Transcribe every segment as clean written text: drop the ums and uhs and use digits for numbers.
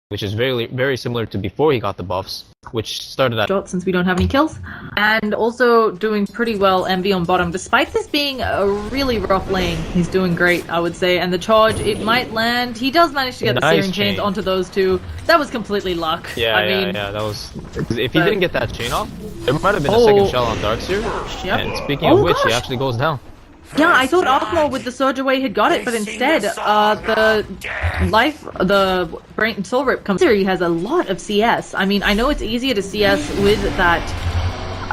which is very similar to before he got the buffs, which started at shot since we don't have any kills. And also doing pretty well NaVi on bottom, despite this being a really rough lane. He's doing great, I would say. And the charge, it might land. He does manage to get the searing chains onto those two. That was completely luck. Yeah, I mean, that was... If he didn't get that chain off, there might have been a second shell on Darkseer. Yep. And speaking of which, he actually goes down. Yeah, I thought Arkmo with the surge away had got it, but instead, the brain soul rip comes through. He has a lot of CS. I mean, I know it's easier to CS with that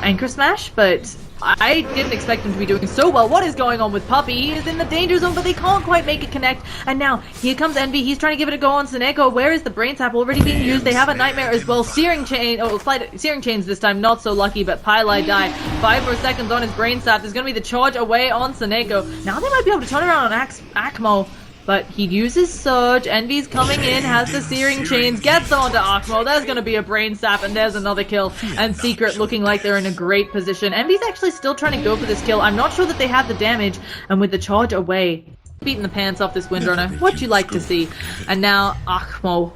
anchor smash, but I didn't expect him to be doing so well. What is going on with Puppey? He is in the danger zone, but they can't quite make it connect. And now, here comes NaVi. He's trying to give it a go on Seneko. Where is the brain tap already being used? They have a nightmare as well. Searing chain, searing chains this time, not so lucky, but Pylai die. 5 more seconds on his brain sap. There's going to be the charge away on Seneko. Now they might be able to turn around on Akmo. But he uses Surge, NaVi's coming in, has the Searing Chains, gets onto Akmo, there's gonna be a Brain Sap, and there's another kill. And Secret looking like they're in a great position. NaVi's actually still trying to go for this kill. I'm not sure that they have the damage, and with the charge away, beating the pants off this Windrunner, what you like to see. And now, Akmo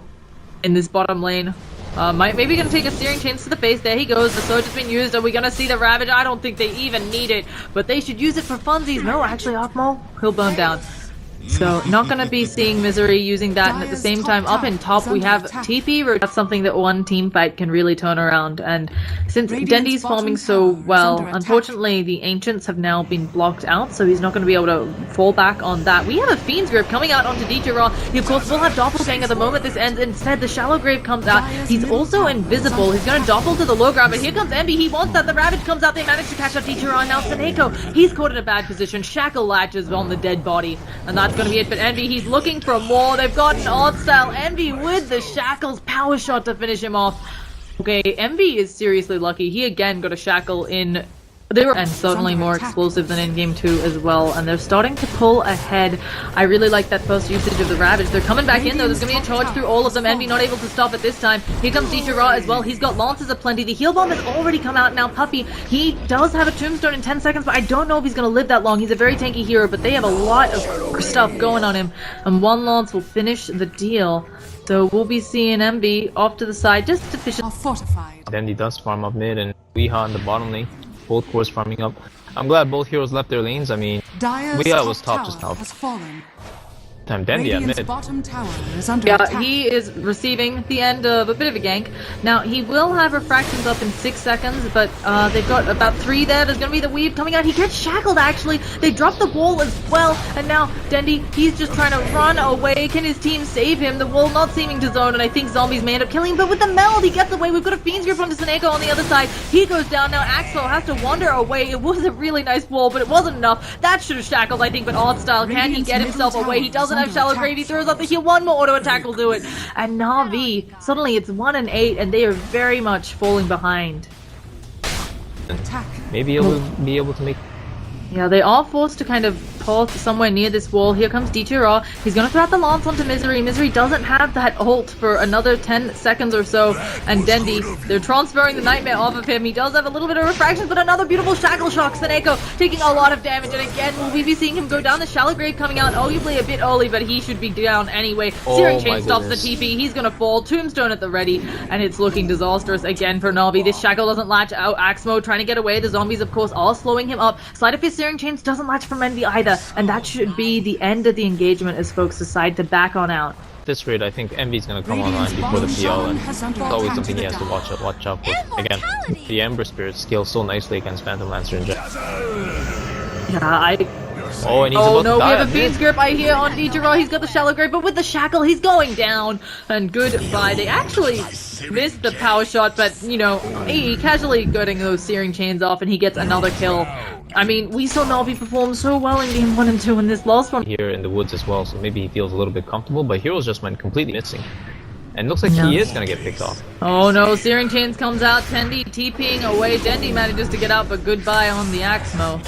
in this bottom lane. Maybe gonna take a Searing Chains to the face. There he goes. The Surge has been used. Are we gonna see the Ravage? I don't think they even need it, but they should use it for funsies. No, actually, Akmo, he'll burn down. So, not going to be seeing Misery using that, and at the same time, up in top, we have TP. That's something that one team fight can really turn around, and since Dendi's farming so well, unfortunately, the Ancients have now been blocked out, so he's not going to be able to fall back on that. We have a Fiend's Grip coming out onto Dietra. He, of course, will have Doppelganger the moment this ends. Instead, the Shallow Grave comes out. He's also invisible. He's going to doppel to the low ground, but here comes NaVi. He wants that. The Ravage comes out. They manage to catch up Dietra, and now Seneko. He's caught in a bad position. Shackle latches on the dead body, and that's going to be it for NaVi. He's looking for more. They've got an odd style. NaVi with the shackles. Power shot to finish him off. Okay, NaVi is seriously lucky. He again got a shackle in... and certainly more explosive than in game 2 as well, and they're starting to pull ahead. I really like that first usage of the Ravage. They're coming back in though. There's gonna be a charge through all of them. NaVi not able to stop it this time. Here comes Dietra as well. He's got Lances aplenty. The heal bomb has already come out now. Puppey, he does have a tombstone in 10 seconds, but I don't know if he's gonna live that long. He's a very tanky hero, but they have a lot of stuff going on him, and one Lance will finish the deal. So we'll be seeing NaVi off to the side just to finish. Then he does farm up mid, and Weeha in the bottom lane. Both cores farming up. I'm glad both heroes left their lanes. I mean, Weeha was top just now. Time Dendi at mid. Yeah, he is receiving the end of a bit of a gank. Now, he will have refractions up in 6 seconds, but they've got about 3 there. There's going to be the weave coming out. He gets shackled, actually. They drop the wall as well, and now Dendi, he's just trying to run away. Can his team save him? The wall not seeming to zone, and I think zombies may end up killing him, but with the meld, he gets away. We've got a Fiend's Grip onto Seneko on the other side. He goes down. Now, Axel has to wander away. It was a really nice wall, but it wasn't enough. That should have shackled, I think, but Odd Style, can he get himself away? He doesn't have Shallow Grave. He throws up the heal. One more auto attack will do it. And NaVi, suddenly it's 1 and 8, and they are very much falling behind. Maybe he'll be able to make... Yeah, they are forced to kind of pause somewhere near this wall. Here comes Dietra. He's going to throw out the Lance onto Misery. Misery doesn't have that ult for another 10 seconds or so. And Dendi, they're transferring the Nightmare off of him. He does have a little bit of refractions, but another beautiful Shackle Shock. Seneko taking a lot of damage. And again, will we be seeing him go down? The Shallow Grave coming out arguably a bit early, but he should be down anyway. Searing Chain stops the TP. He's going to fall. Tombstone at the ready. And it's looking disastrous again for NaVi. This Shackle doesn't latch out. Axmo trying to get away. The zombies, of course, are slowing him up. Sleight of Fist Searing Chains doesn't latch from NaVi either. And that should be the end of the engagement as folks decide to back on out. At this rate, I think Envy's going to come online before the PL, and it's always something he has to watch out for. Again, the Ember Spirit scales so nicely against Phantom Lancer and Jet. Yeah, Oh, and he's about to die. We have a Fiend's Grip I hear on Dietra. He's got the Shallow Grave, but with the Shackle, he's going down. And goodbye. They actually missed the power shot, but, you know, he casually getting those Searing Chains off, and he gets another kill. I mean, we saw NaVi perform so well in game 1 and 2 in this last one. Here in the woods as well, so maybe he feels a little bit comfortable, but Heroes just went completely missing. And looks like he is going to get picked off. Oh no, Searing Chains comes out, Dendi TPing away. Dendi manages to get out, but goodbye on the Axmo.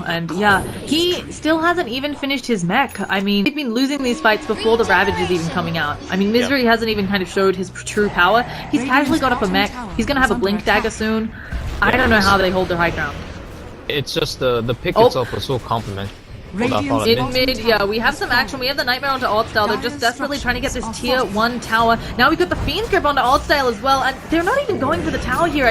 And yeah, he still hasn't even finished his mech. I mean, they've been losing these fights before the Ravage is even coming out. I mean, Misery hasn't even kind of showed his true power. He's casually got up a mech. He's going to have a Blink Dagger soon. I don't know how they hold their high ground. It's just the pick itself was so complimentary. In mid, yeah, we have some action. We have the Nightmare onto Artstyle. They're just desperately trying to get this tier 1 tower. Now we've got the Fiend's Grip onto Artstyle as well, and they're not even going for the tower here.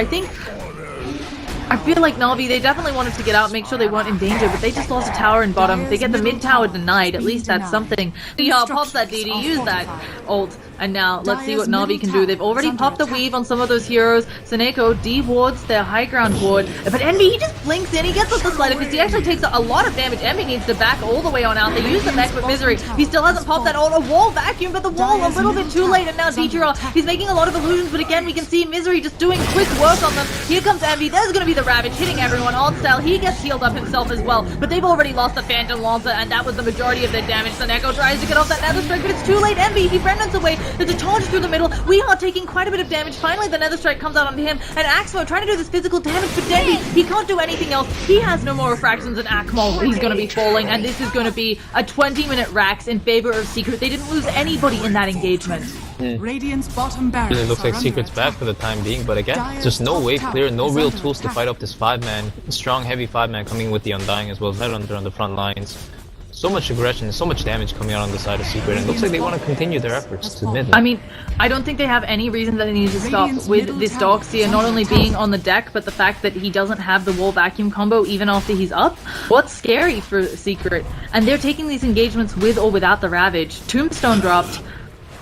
I feel like NaVi, they definitely wanted to get out, make sure they weren't in danger, but they just lost a tower in bottom. They get the mid tower denied. At least that's something. Yeah, pops that DD, use that ult. And now, let's see what NaVi can do. They've already popped the weave on some of those heroes. Seneko de-wards their high ground ward. But Envy, he just blinks in. He gets up the slider because he actually takes a lot of damage. Envy needs to back all the way on out. They use the mech with Misery. He still hasn't popped that ult. A wall vacuum, but the wall a little bit too late. And now Dichiro, he's making a lot of illusions. But again, we can see Misery just doing quick work on them. Here comes Envy. There's going to be the Ravage hitting everyone. Artstyle, he gets healed up himself as well. But they've already lost the Phantom Lancer, and that was the majority of their damage. Seneko tries to get off that Nether Strike, but it's too late. Envy, he remnants away. There's a charge through the middle. We are taking quite a bit of damage. Finally, the Nether Strike comes out onto him, and Axmo trying to do this physical damage, but Dendy, he can't do anything else. He has no more refractions than Akmo. He's going to be falling, and this is going to be a 20-minute Rax in favor of Secret. They didn't lose anybody in that engagement. Radiant's bottom barracks It looks like Secret's back for the time being, but again, just no wave clear, no real tools to fight up this 5-man, strong heavy 5-man coming with the Undying as well as Headhunter on the front lines. So much aggression, so much damage coming out on the side of Secret, and it looks like they want to continue their efforts to mid lane. I mean, I don't think they have any reason that they need to stop with this Darkseer not only being on the deck, but the fact that he doesn't have the wall vacuum combo even after he's up. What's scary for Secret? And they're taking these engagements with or without the Ravage. Tombstone dropped.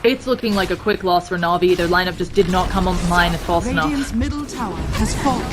It's looking like a quick loss for NaVi. Their lineup just did not come online fast enough. Radiant's middle tower has fallen.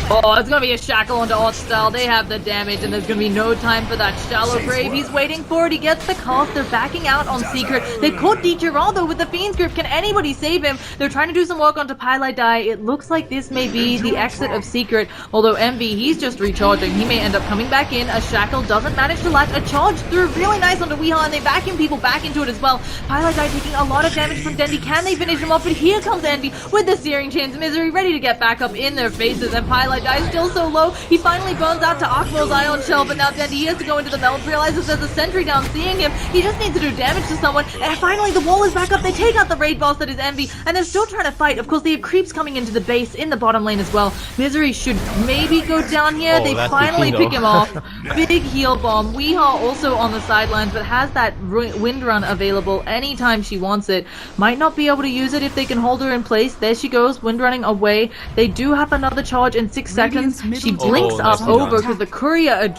Oh, it's gonna be a shackle onto Artstyle. They have the damage, and there's gonna be no time for that shallow grave. He's waiting for it. He gets the cast. They're backing out on Secret. They caught Dichiro with the Fiend's Grip. Can anybody save him? They're trying to do some work onto Pylai Die. It looks like this may be the exit of Secret. Although Envy, he's just recharging. He may end up coming back in. A shackle doesn't manage to latch. A charge through really nice onto Weeha, and they vacuum people back into it as well. Pylai Die taking a lot of damage from Dendy. Can they finish him off? But here comes Envy with the Searing Chains Misery, ready to get back up in their faces, and Pylai Die is still so low. He finally burns out to Akmo's Ion Shell, but now Dendy, he has to go into the meld, realizes there's a sentry down, seeing him. He just needs to do damage to someone, and finally the wall is back up. They take out the raid boss that is Envy, and they're still trying to fight. Of course, they have creeps coming into the base in the bottom lane as well. Misery should maybe go down here. They finally pick him off. Big heal bomb. Weeha also on the sidelines, but has that wind run available anytime she wants it. Might not be able to use it if they can hold her in place. There she goes, wind running away. They do have another charge in 6 seconds. She blinks up over because the courier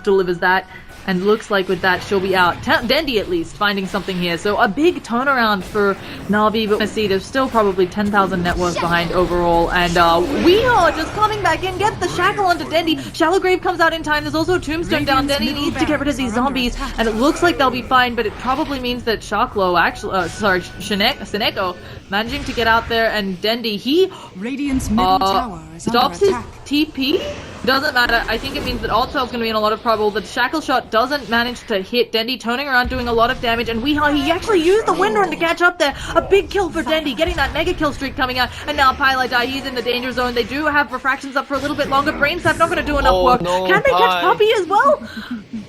delivers that, and looks like with that she'll be out. Dendy at least finding something here, so a big turnaround for NaVi, but I see there's still probably 10,000 net worth behind overall, and we are just coming back in, gets the shackle onto Dendy. Shallow Grave comes out in time. There's also a tombstone down. Dendy needs to get rid of these zombies, and it looks like they'll be fine, but it probably means that Shaklo Seneko managing to get out there, and Dendy, he Radiant's middle tower is stops under his attack. TP. Doesn't matter. I think it means that Artstyle's going to be in a lot of trouble. The shackle shot doesn't manage to hit Dendy, turning around, doing a lot of damage, and he actually used the wind run to catch up there. A big kill for Dendy, getting that mega kill streak coming out, and now Pylai Die, he's in the danger zone. They do have refractions up for a little bit longer. Brain Sap not going to do enough work. No, Can they catch Puppy as well?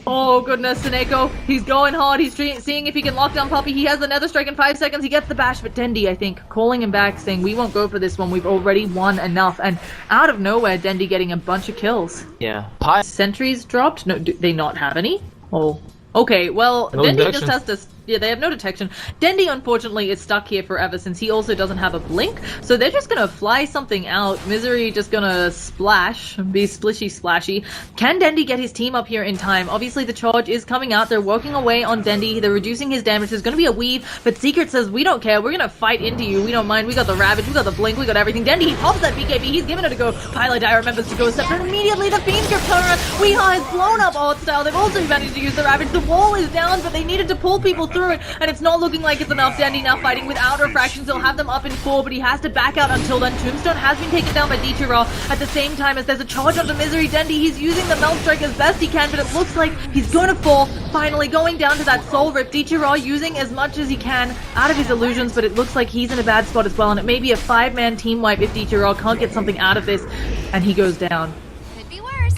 Oh goodness, Seneko, he's going hard. He's seeing if he can lock down Puppy. He has the Nether Strike in 5 seconds. He gets the bash, but Dendy, I think, calling him back, saying, we won't go for this one. We've already won enough. And out of nowhere, Dendy getting a bunch of kills. Yeah. Sentries dropped? No, do they not have any? Oh. Okay, well, No Dendy detection. just has to... Yeah, they have no detection. Dendy, unfortunately, is stuck here forever since he also doesn't have a blink. So they're just gonna fly something out. Misery just gonna splash, be splishy splashy. Can Dendy get his team up here in time? Obviously, the charge is coming out. They're working away on Dendy. They're reducing his damage. There's gonna be a weave, but Secret says, we don't care. We're gonna fight into you. We don't mind. We got the Ravage. We got the blink. We got everything. Dendy, he pops that BKB. He's giving it a go. Pylai Die remembers to go step, and immediately the Fiend's Grip turnaround. Weeha has blown up Artstyle. They've also managed to use the Ravage. The wall is down, but they needed to pull people through it, and it's not looking like it's enough. Dendy now fighting without refractions. He'll have them up in 4, but he has to back out until then. Tombstone has been taken down by Dichiro at the same time as there's a charge onto Misery. Dendy, he's using the Melt Strike as best he can, but it looks like he's going to fall. Finally going down to that Soul Rip. Dichiro using as much as he can out of his illusions, but it looks like he's in a bad spot as well, and it may be a 5-man team wipe if Dichiro can't get something out of this, and he goes down. Could be worse.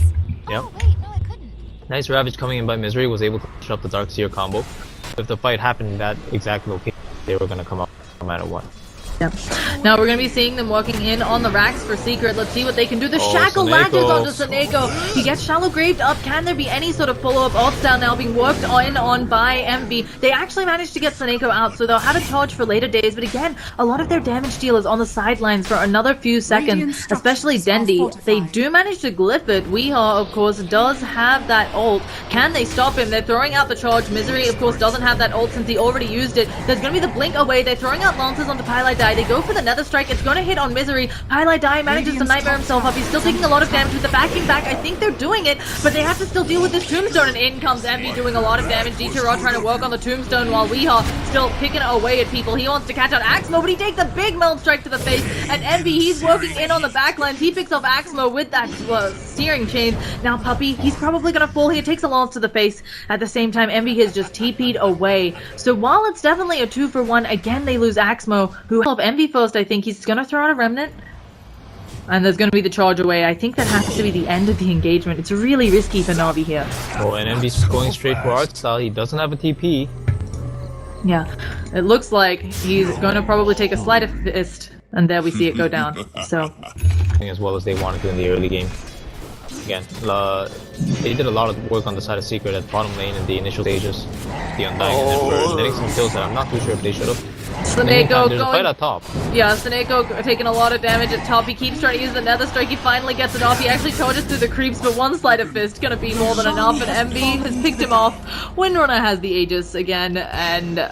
Yep. Oh, wait, no, it couldn't. Nice Ravage coming in by Misery, was able to push up the Darkseer combo. If the fight happened in that exact location, they were going to come out no matter what. Yep. Now we're going to be seeing them working in on the racks for Secret. Let's see what they can do. The Oh, shackle latches Seneko. onto Seneko. He gets shallow graved up. Can there be any sort of follow-up ult style now being worked on by NaVi? They actually managed to get Seneko out, so they'll have a charge for later days. But again, a lot of their damage deal is on the sidelines for another few seconds, especially Dendi. They do manage to glyph it. Weehaw, of course, does have that ult. Can they stop him? They're throwing out the charge. Misery, of course, doesn't have that ult since he already used it. There's going to be the blink away. They're throwing out lances onto Pylai Dai. They go for the Nether Strike. It's going to hit on Misery. Pylai Dai manages to nightmare himself up. He's still taking a lot of damage with the backing back. I think they're doing it, but they have to still deal with this tombstone, and in comes NaVi doing a lot of damage. D2 trying to work on the tombstone while Weehaw still picking away at people. He wants to catch out Axmo, but he takes a big meld strike to the face, and NaVi, he's working in on the backlines. He picks off Axmo with that steering chain. Now Puppy, he's probably going to fall here. Takes a lance to the face. At the same time, NaVi has just TP'd away. So while it's definitely a 2-for-1, again, they lose Axmo, who help NaVi first. I think he's going to throw out a remnant, and there's going to be the charge away. I think that has to be the end of the engagement. It's really risky for NaVi here. Oh, and NaVi's going straight for art style. He doesn't have a TP. Yeah, it looks like he's going to probably take a sleight of fist, and there we see it go down. So, As well as they wanted to in the early game. Again, they did a lot of work on the side of Secret at bottom lane in the initial stages. The Undying and Emperor getting some kills that I'm not too sure if they should have. Seneko There's a fight at top. Yeah, Seneko taking a lot of damage at top. He keeps trying to use the Nether Strike. He finally gets it off. He actually charges through the creeps, but one sleight of fist gonna be more than enough, and NaVi has picked him off. Windrunner has the Aegis again, and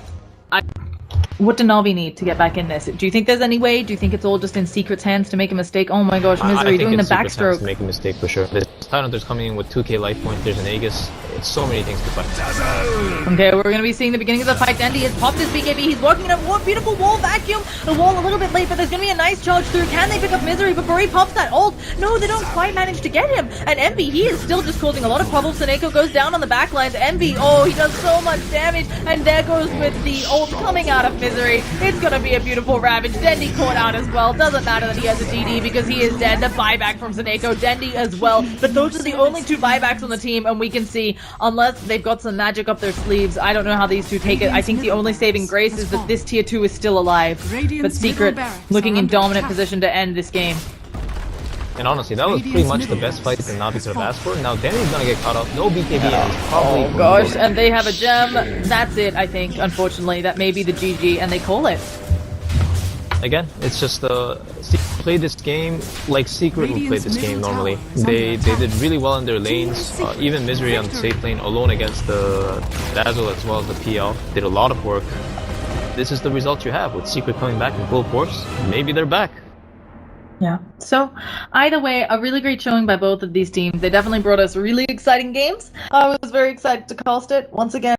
what do NaVi need to get back in this? Do you think there's any way? Do you think it's all just in Secret's hands to make a mistake? Oh my gosh, Misery doing the backstroke. To make a mistake for sure. There's Tidehunter's coming in with 2k life point. There's an Aegis. It's so many things to fight. Okay, we're going to be seeing the beginning of the fight. Dendi has popped his BKB. He's working in a beautiful wall vacuum. The wall a little bit late, but there's going to be a nice charge through. Can they pick up Misery before he pops that ult? No, they don't quite manage to get him. And NaVi, he is still just causing a lot of problems. Seneko goes down on the backlines. NaVi, oh, he does so much damage. And there goes with the ult coming out of Misery. It's going to be a beautiful Ravage. Dendi caught out as well. Doesn't matter that he has a GD because he is dead. The buyback from Seneko. Dendi as well. But those are the only two buybacks on the team, and we can see, unless they've got some magic up their sleeves, I don't know how these two take it. I think the only saving grace is that this tier 2 is still alive. But Secret looking in dominant position to end this game. And honestly, that was pretty much the best fight that NaVi could have asked for. Now Denny's gonna get caught up. No BKB, and he's probably... Oh gosh, and they have a gem. That's it, I think, unfortunately. That may be the GG, and they call it. Again, it's just play this game like Secret would play this game normally. They did really well in their lanes. Even Misery on the safe lane alone against the Dazzle as well as the PL did a lot of work. This is the result you have with Secret coming back in full force. Maybe they're back. Yeah. So, either way, a really great showing by both of these teams. They definitely brought us really exciting games. I was very excited to cast it once again.